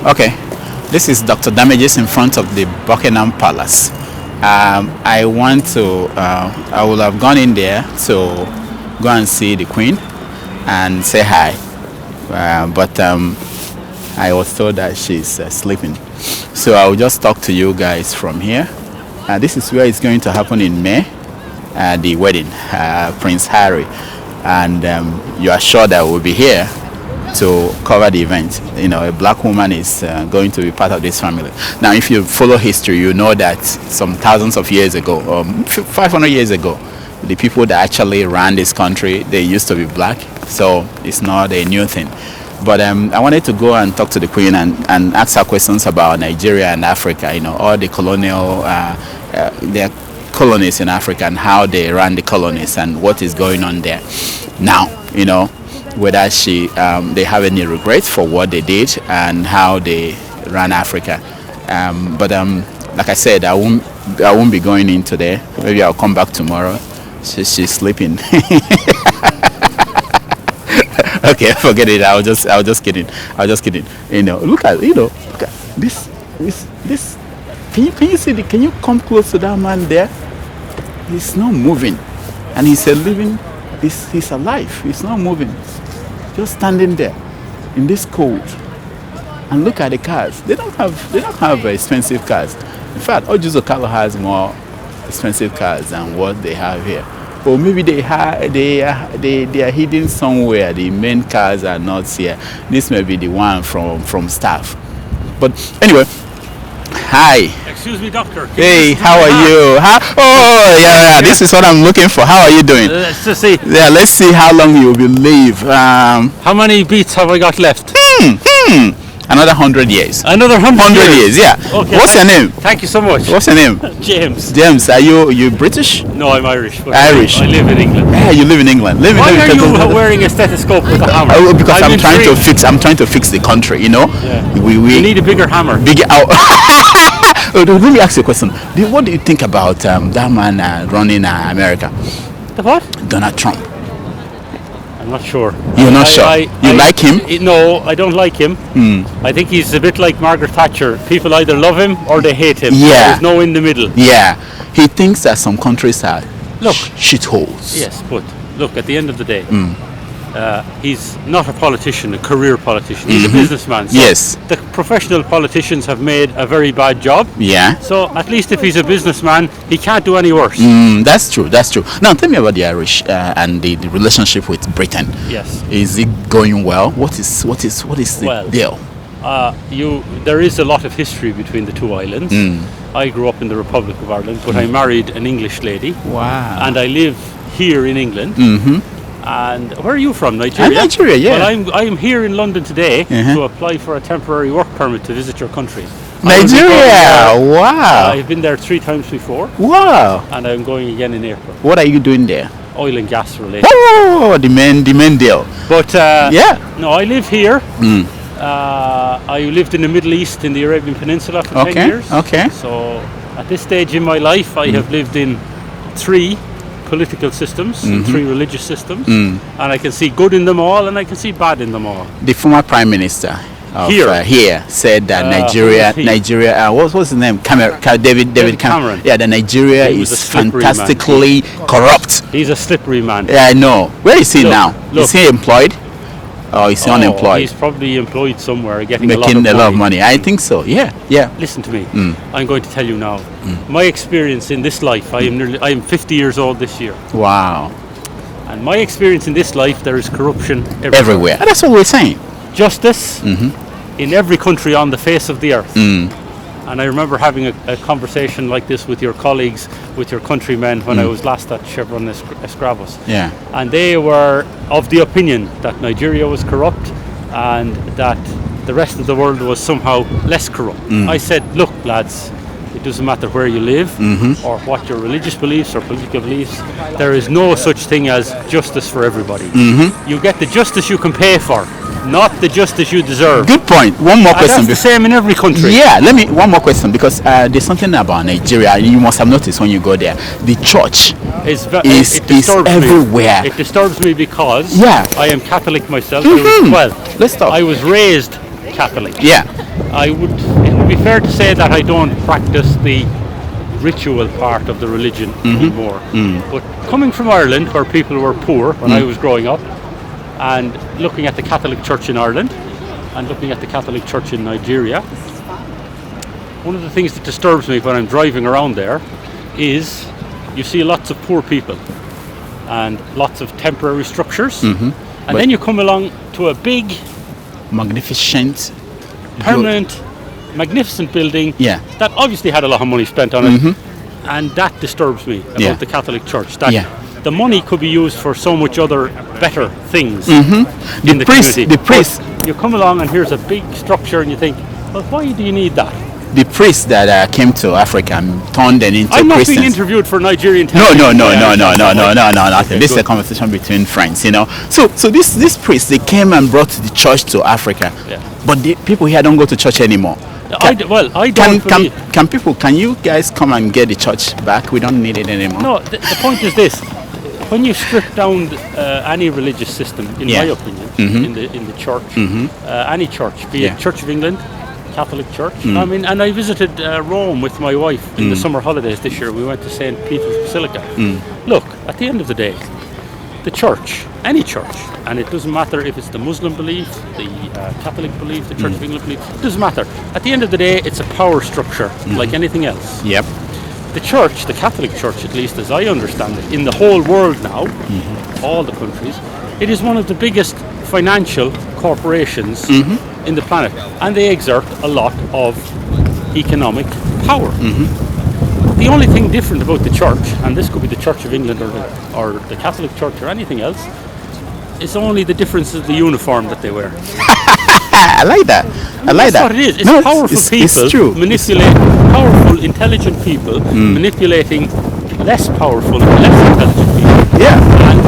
Okay, this is Dr. Damages in front of the Buckingham Palace. I want to, I will have gone in there to go and see the Queen and say hi. But I was told that she's sleeping. So I will just talk to you guys from here. This is where it's going to happen in May, the wedding, Prince Harry. And you are sure that we'll be here to cover the event. You know, a black woman is going to be part of this family. Now, if you follow history, you know that some thousands of years ago, 500 years ago, the people that actually ran this country, they used to be black. So it's not a new thing. But I wanted to go and talk to the Queen and ask her questions about Nigeria and Africa, you know, all the colonial, their colonies in Africa and how they ran the colonies and what is going on there now, you know, whether they have any regrets for what they did and how they ran Africa. But like I said, I won't be going in today. Maybe I'll come back tomorrow. She's sleeping. Okay, forget it. I was just kidding. You know, look at this. Can you see can you come close to that man there? He's not moving, and he's living. He's alive. He's not moving. Just standing there in this cold. And look at the cars. They don't have expensive cars. In fact, Ojuzo Kalo has more expensive cars than what they have here. Or maybe they are hidden somewhere. The main cars are not here. This may be the one from staff. But anyway, hi. Excuse me, doctor. Hey, how are you? Oh, yeah. This is what I'm looking for. How are you doing? Let's just see. Yeah, let's see how long you will live. How many beats have I got left? Another 100 years. Another 100 years, yeah. Okay. What's your name? Thank you so much. What's your name? James. James, are you British? No, I'm Irish. But Irish. I live in England. Yeah, you live in England. Why are you wearing a stethoscope with a hammer? Because I'm trying to fix the country, you know? Yeah. We You need a bigger hammer. Let me ask you a question. What do you think about that man running America? The what? Donald Trump. I'm not sure. You're not sure? You like him? No, I don't like him. I think he's a bit like Margaret Thatcher. People either love him or they hate him. Yeah. There's no in the middle. Yeah. He thinks that some countries are shitholes. Yes, but look, at the end of the day, he's not a politician, a career politician. He's a businessman. So yes. The professional politicians have made a very bad job. Yeah. So at least if he's a businessman, he can't do any worse. That's true. Now tell me about the Irish and the relationship with Britain. Yes. Is it going well? What is the deal? There is a lot of history between the two islands. I grew up in the Republic of Ireland, but I married an English lady. Wow. And I live here in England. And where are you from? Nigeria? Nigeria, yeah. Well, I'm here in London today to apply for a temporary work permit to visit your country. Nigeria! Wow. I've been there 3 times before. Wow. And I'm going again in April. What are you doing there? Oil and gas related. Oh, the main deal. But yeah. No, I live here. I lived in the Middle East in the Arabian Peninsula for 10 years. Okay. So at this stage in my life, I have lived in 3 political systems, 3 religious systems, and I can see good in them all and I can see bad in them all. The former Prime Minister of here said that Nigeria, what was his name? David Cameron. Yeah, that Nigeria is fantastically corrupt. He's a slippery man. Yeah, I know. Where is he now? Is he employed? Or is he unemployed? He's probably employed somewhere, making a lot of money. I think so. Yeah. Listen to me. I'm going to tell you now. My experience in this life. I am 50 years old this year. Wow. And my experience in this life, there is corruption everywhere. And that's what we're saying. Justice in every country on the face of the earth. And I remember having a conversation like this with your colleagues, with your countrymen, when I was last at Chevron Escravos. Yeah. And they were of the opinion that Nigeria was corrupt and that the rest of the world was somehow less corrupt. I said, look, lads, it doesn't matter where you live or what your religious beliefs or political beliefs, there is no such thing as justice for everybody. You get the justice you can pay for, not the justice you deserve. Good point. One more question. That's the same in every country. Yeah, one more question, because there's something about Nigeria you must have noticed when you go there. The church is everywhere. It disturbs me because I am Catholic myself. I was 12. Let's talk. I was raised Catholic. Yeah. It would be fair to say that I don't practice the ritual part of the religion anymore. But coming from Ireland, where people were poor when I was growing up, and looking at the Catholic Church in Ireland and looking at the Catholic Church in Nigeria, one of the things that disturbs me when I'm driving around there is you see lots of poor people and lots of temporary structures, and then you come along to a big, magnificent, permanent, magnificent building Yeah. that obviously had a lot of money spent on it, and that disturbs me about Yeah. the Catholic Church. That Yeah. the money could be used for so much other better things in the community. The priest, But you come along and here's a big structure, and you think, well, why do you need that? the priests that came to Africa and turned them into I'm not Christians. being interviewed for Nigerian No, television. nothing. Okay, This is a good. conversation between friends, you know. So this priests, they came and brought the church to Africa, Yeah. but the people here don't go to church anymore. I don't believe. Can you guys come and get the church back? We don't need it anymore. No, the point is this: when you strip down any religious system, in Yeah. my opinion, in the church, any church, be Yeah. it Church of England, Catholic Church. I mean, and I visited Rome with my wife in the summer holidays this year. We went to St. Peter's Basilica. Look, at the end of the day, the church, any church, and it doesn't matter if it's the Muslim belief, the Catholic belief, the Church of England belief, it doesn't matter. At the end of the day, it's a power structure like anything else. Yep. The church, the Catholic Church, at least as I understand it, in the whole world now, all the countries, it is one of the biggest financial corporations in the planet, and they exert a lot of economic power. The only thing different about the church, and this could be the Church of England or the Catholic Church or anything else, is only the difference of the uniform that they wear. I like that. I like That's that. what it is. It's No, powerful people It's true. powerful, intelligent people manipulating less powerful, less intelligent people. Yeah. And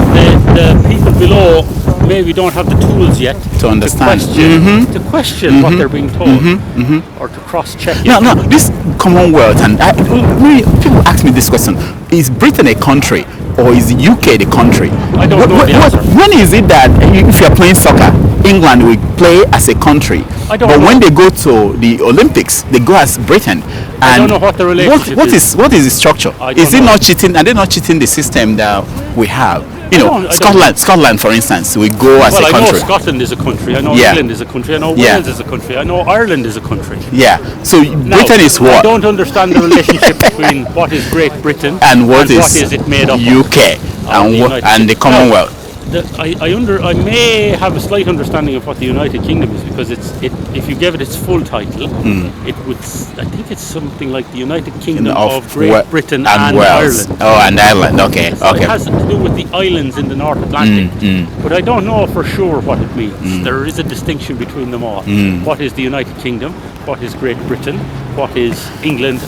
the people below maybe don't have the tools yet To understand. to question what they're being told or to cross-check it. No, this Commonwealth, and people ask me this question: is Britain a country or is the UK the country? I don't know the answer. When is it that if you're playing soccer, England will play as a country, I don't but know. when they go to the Olympics, they go as Britain? And I don't know what the relationship is. What is the structure? I don't Is it know. not cheating? Are they not cheating the system that we have? You know, I don't- Scotland, for instance, we go as Well, a I know country. Scotland is a country. I know Yeah. England is a country. I know Yeah. Wales is a country. I know Ireland is a country. Yeah. So Now, Britain is I what? don't understand the relationship between what is Great Britain And what is it made up of. UK and the what, United and the States. Commonwealth? I may have a slight understanding of what the United Kingdom is, because if you gave it its full title, it would. I think it's something like the United Kingdom of Great Britain and Wales. Ireland. Oh, and Ireland. Okay. So Okay. it has to do with the islands in the North Atlantic, but I don't know for sure what it means. There is a distinction between them all. What is the United Kingdom? What is Great Britain? What is England,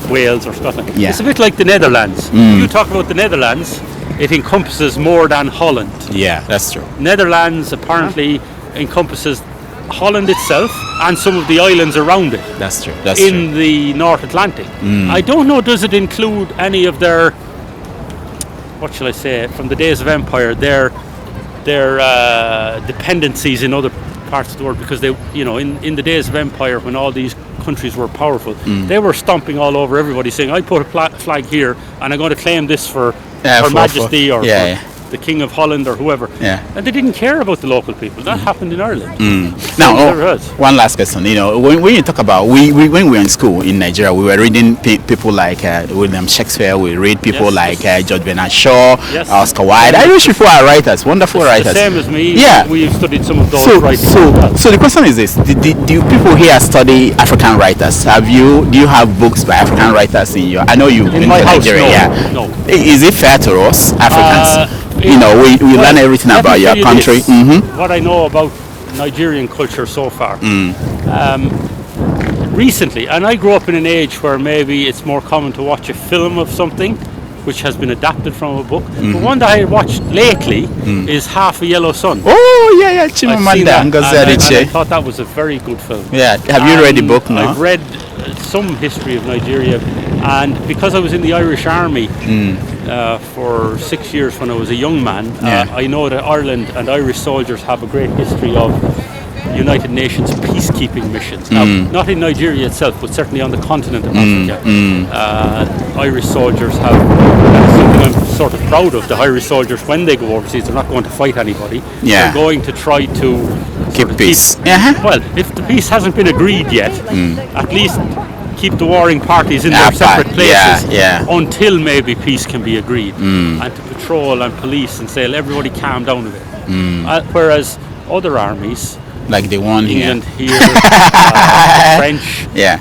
Wales, or Scotland? Yeah. It's a bit like the Netherlands. You talk about the Netherlands, it encompasses more than Holland. Yeah, that's true. Netherlands apparently encompasses Holland itself and some of the islands around it That's true. That's in the North Atlantic. I don't know, does it include any of their, what shall I say, from the days of empire, their dependencies in other parts of the world? Because they, you know, in the days of empire, when all these countries were powerful, they were stomping all over everybody, saying, I put a flag here and I'm going to claim this for Her Majesty or yeah, for the King of Holland or whoever. Yeah. And they didn't care about the local people. That happened in Ireland. Now, Never has. one last question. You know, when you talk about when we were in school in Nigeria, we were reading people like William Shakespeare. We read people Yes, like yes. George Bernard Shaw, Yes. Oscar Wilde. Irish people are writers, wonderful writers. The same as me. Yeah. We've studied some of those So, writings as well. so the question is this: do people here study African writers? Do you have books by African writers in your? I know you've been my to house, Nigeria. no, Yeah. no. Is it fair to us Africans? You know, we Well, learn everything let me about your tell you country. this, what I know about Nigerian culture so far. Recently, and I grew up in an age where maybe it's more common to watch a film of something which has been adapted from a book. The one that I watched lately is Half a Yellow Sun. Oh yeah, I've seen Chimamanda that, and Ngozi I Adichie. thought that was a very good film. Yeah, have you read the book now? I've read some history of Nigeria, and because I was in the Irish Army for 6 years when I was a young man, Yeah. I know that Ireland and Irish soldiers have a great history of United Nations peacekeeping missions. Now, not in Nigeria itself, but certainly on the continent of Africa. Irish soldiers have something I'm sort of proud of. The Irish soldiers, when they go overseas, they're not going to fight anybody. Yeah. They're going to try to Keep peace. Well, if the peace hasn't been agreed yet, at least keep the warring parties in their separate places until maybe peace can be agreed, and to patrol and police and say, let everybody calm down a bit. Whereas other armies, like the one England here, French, the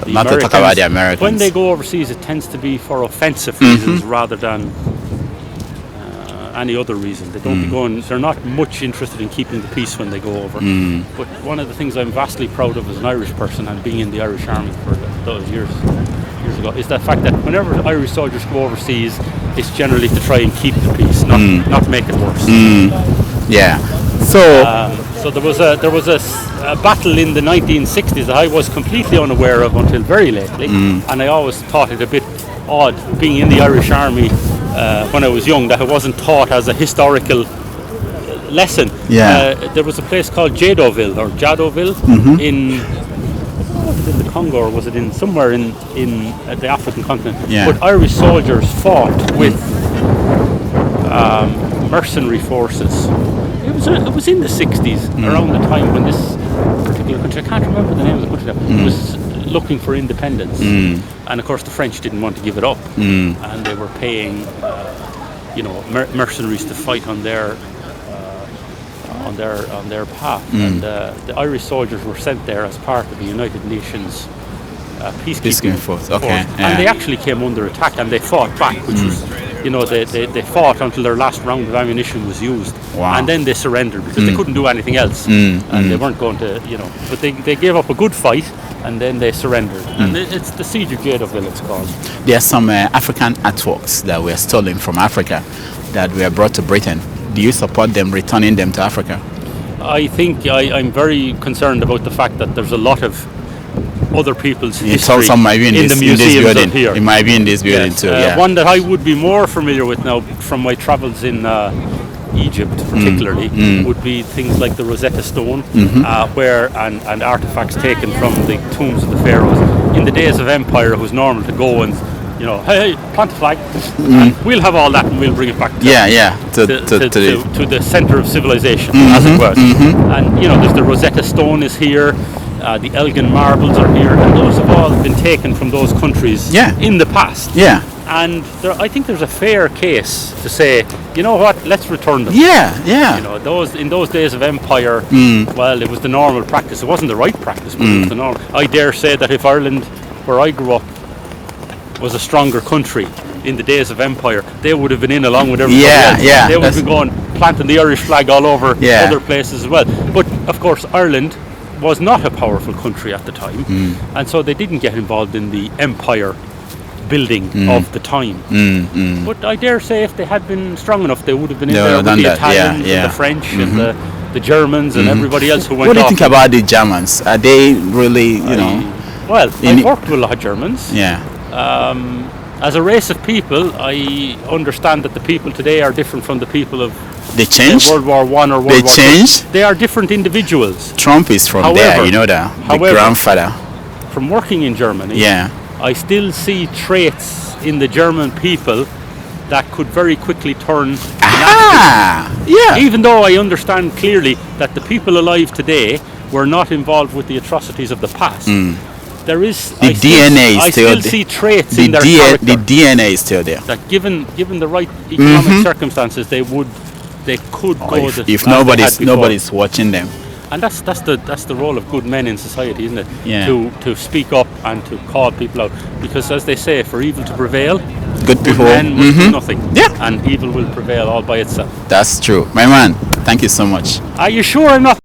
not to talk about the Americans, when they go overseas, it tends to be for offensive reasons rather than any other reason. They don't be going. They're not much interested in keeping the peace when they go over. But one of the things I'm vastly proud of as an Irish person and being in the Irish Army for those years ago is the fact that whenever Irish soldiers go overseas, it's generally to try and keep the peace, not make it worse. Yeah. So there was a battle in the 1960s that I was completely unaware of until very lately, and I always thought it a bit odd being in the Irish Army when I was young that it wasn't taught as a historical lesson. There was a place called Jadoville in the Congo, or was it in somewhere in the African continent? But Irish soldiers fought with mercenary forces. It was in the 60s, around the time when this particular country, I can't remember the name of the country now, was looking for independence. And of course the French didn't want to give it up, and they were paying mercenaries to fight on their behalf. And the Irish soldiers were sent there as part of the United Nations peacekeeping force. And they actually came under attack and they fought back, which was, they fought until their last round of ammunition was used. And then they surrendered because they couldn't do anything else. And they weren't going to, but they gave up a good fight and then they surrendered. And it's the Siege of Jadoville, it's called. There are some African artworks that were stolen from Africa that were brought to Britain. Do you support them returning them to Africa? I think I'm very concerned about the fact that there's a lot of other people's history in the museums of here. It might be in this building too. One that I would be more familiar with now from my travels in Egypt particularly would be things like the Rosetta Stone, where and artifacts taken from the tombs of the pharaohs. In the days of empire, it was normal to go and hey, plant a flag, and we'll have all that and we'll bring it back to the center of civilization, as it was. And there's the Rosetta Stone is here, the Elgin marbles are here, and those have all been taken from those countries in the past. And I think there's a fair case to say, you know what, let's return them. In those days of empire, well, it was the normal practice. It wasn't the right practice, but it was the normal. I dare say that if Ireland, where I grew up, was a stronger country in the days of empire, they would have been in along with everybody else. They would have been going, planting the Irish flag all over other places as well. But of course, Ireland was not a powerful country at the time, and so they didn't get involved in the empire building of the time. But I dare say if they had been strong enough, they would have been in there with the Italians and the French and the Germans and everybody else who went off. What do you think about the Germans? Are they really, Well, I've worked with a lot of Germans. As a race of people, I understand that the people today are different from the people of World War One or World War changed? II. They are different individuals. Trump is from there, you know that. The grandfather. From working in Germany, I still see traits in the German people that could very quickly turn nasty. Even though I understand clearly that the people alive today were not involved with the atrocities of the past. There is the DNA is still there. I still see traits in their character. The DNA is still there. That given the right economic circumstances, they could go if nobody's watching them. And that's the role of good men in society, isn't it? To speak up and to call people out, because as they say, for evil to prevail, good people men will do nothing. And evil will prevail all by itself. That's true, my man. Thank you so much. Are you sure I'm not